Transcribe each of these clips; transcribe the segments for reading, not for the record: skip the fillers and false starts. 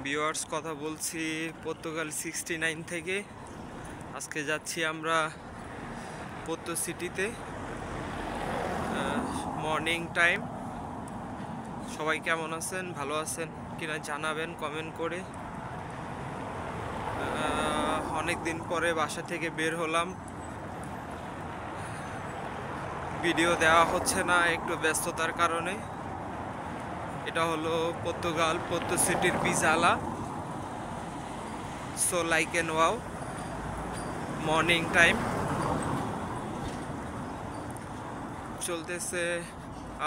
Viewers, কথা বলছি Portugal 69 থেকে। আজকে যাচ্ছি আমরা পোর্তো সিটিতে। Morning time. সবাই কেমন আছেন, ভালো আছেন কিনা জানাবেন কমেন্ট করে। অনেক দিন পরে বাসা থেকে বের হলাম, ভিডিও দেওয়া হচ্ছে না একটু ব্যস্ততার কারণে। এটা হলো পর্তুগাল পোর্তো সিটির বিজালা। So like and wow, morning time চলতেছে,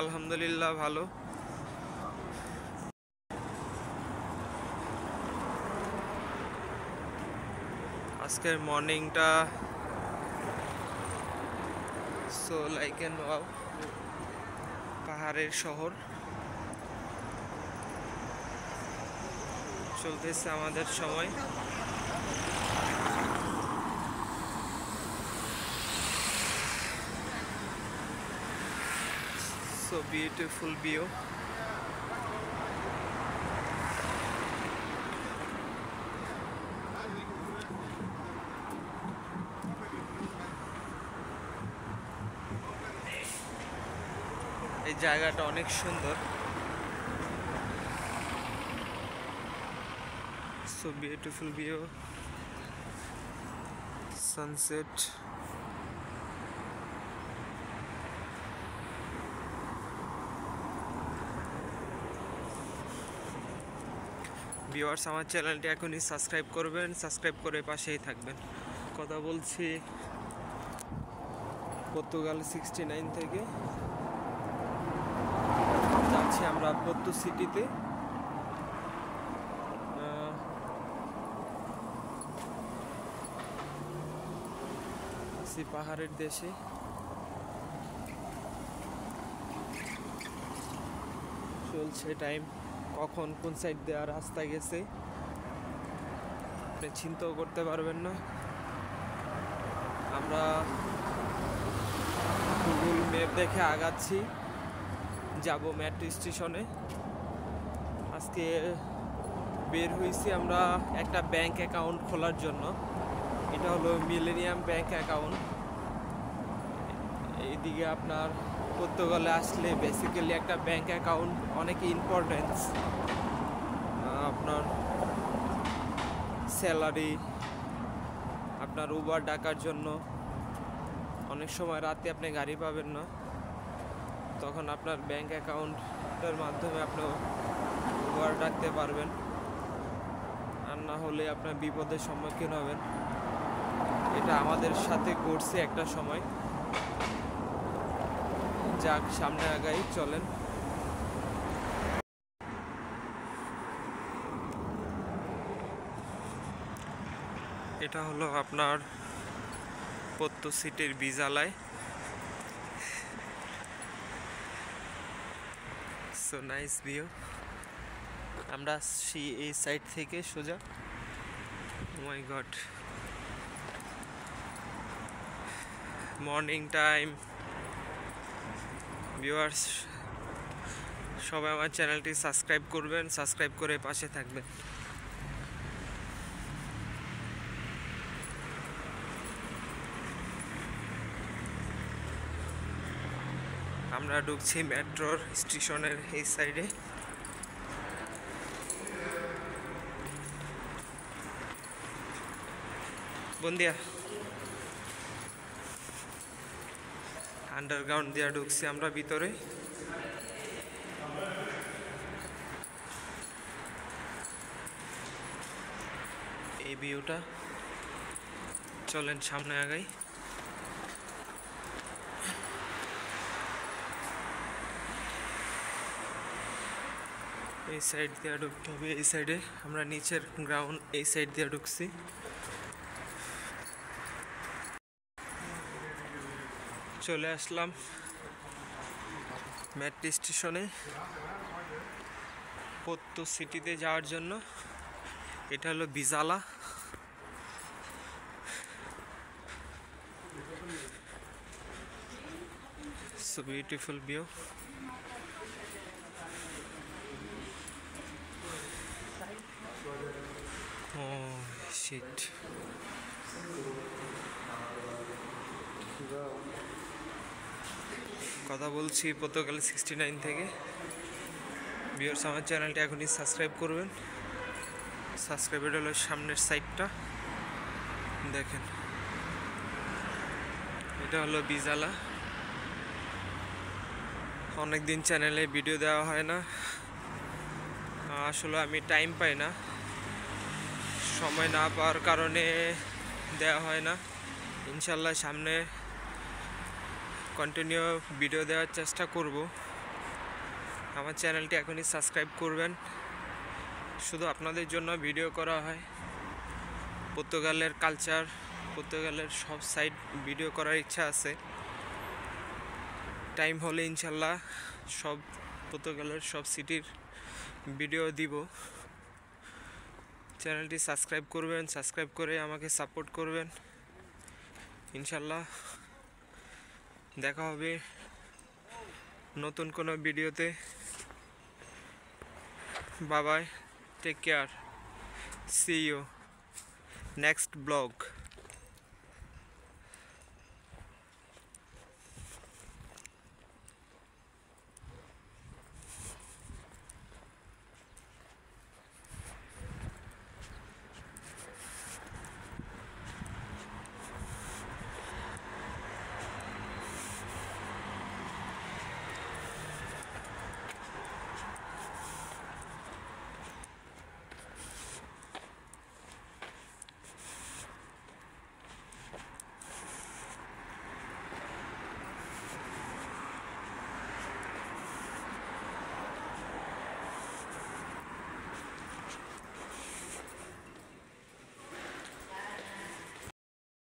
আলহামদুলিল্লাহ ভালো। আজকের মর্নিংটা সো লাইক এন্ড ওয়াও, পাহাড়ের শহর চলতেছে আমাদের সময়। So beautiful view. এই জায়গাটা অনেক সুন্দর। So beautiful view, sunset. Viewers, আমার চ্যানেলটি এখনই সাবস্ক্রাইব করবেন, সাবস্ক্রাইব করে পাশেই থাকবেন। কথা বলছি পর্তুগাল 69 থেকে। যাচ্ছি আমরা পোর্তো সিটিতে। পাহাড়ের দেশে চলছে টাইম। কখন কোন সাইড দেওয়া রাস্তা গেছে আপনি চিন্তাও করতে পারবেন না। আমরা গুগল ম্যাপ দেখে আগাচ্ছি, যাব মেট্রো স্টেশনে। আজকে বের হয়েছি আমরা একটা ব্যাংক অ্যাকাউন্ট খোলার জন্য। এটা হলো মিলেনিয়াম ব্যাংক অ্যাকাউন্ট। এইদিকে আপনার পর্তুগালে আসলে বেসিক্যালি একটা ব্যাংক অ্যাকাউন্ট অনেক ইম্পর্টেন্স। আপনার স্যালারি, আপনার উবার ডাকার জন্য। অনেক সময় রাতে আপনি গাড়ি পাবেন না, তখন আপনার ব্যাংক অ্যাকাউন্টের মাধ্যমে আপনি উবার ডাকতে পারবেন। আর না হলে আপনার বিপদের সম্মুখীন হবেন। এটা আমাদের সাথে ঘটছে একটা সময়। যাক, সামনে আগাই, চলেন। এটা হলো আপনার পোর্তো সিটির বিজালায়। So nice view. আমরা আসছি এই সাইড থেকে সোজা। মাই গড, মর্নিং টাইম। ভিউয়ার্স, সবাই আমার চ্যানেলটি সাবস্ক্রাইব করবেন, সাবস্ক্রাইব করে পাশে থাকবেন। আমরা ঢুকছি মেট্রোর স্টেশনের এই সাইডে। বন্দিয়া আন্ডারগ্রাউন্ড দিয়ে ঢুকছি আমরা ভিতরে। এই ভিউটা, চলেন সামনে আগাই। এই সাইড দিয়ে ঢুকতে হবে। এই সাইডে আমরা নিচের গ্রাউন্ড এই সাইড দিয়ে ঢুকছি। চলে আসলাম মেট্রো স্টেশনে পোর্তো সিটিতে যাওয়ার জন্য। এটা হলো বিজালা। So beautiful view. শিট। কথা বলছি পর্তুগাল 69 থেকে। ভিউয়ার্স, আমার চ্যানেলটি এখনই সাবস্ক্রাইব করবেন। সাবস্ক্রাইবের হলো সামনের সাইডটা দেখেন, এটা হলো বিজালা। অনেকদিন চ্যানেলে ভিডিও দেওয়া হয় না, আসলে আমি টাইম পাই না, সময় না পাওয়ার কারণে দেওয়া হয় না। ইনশাল্লাহ সামনে কন্টিনিউ ভিডিও দেওয়ার চেষ্টা করব। আমার চ্যানেলটি এখনই সাবস্ক্রাইব করবেন, শুধু আপনাদের জন্য ভিডিও করা হয়। পর্তুগালের কালচার, পর্তুগালের সব সাইড ভিডিও করার ইচ্ছা আছে। টাইম হলে ইনশাল্লাহ সব পর্তুগালের সব সিটির ভিডিও দিব। চ্যানেলটি সাবস্ক্রাইব করবেন, সাবস্ক্রাইব করে আমাকে সাপোর্ট করবেন। ইনশাল্লাহ দেখা হবে নতুন কোনো ভিডিওতে। Bye bye, take care, see you next blog.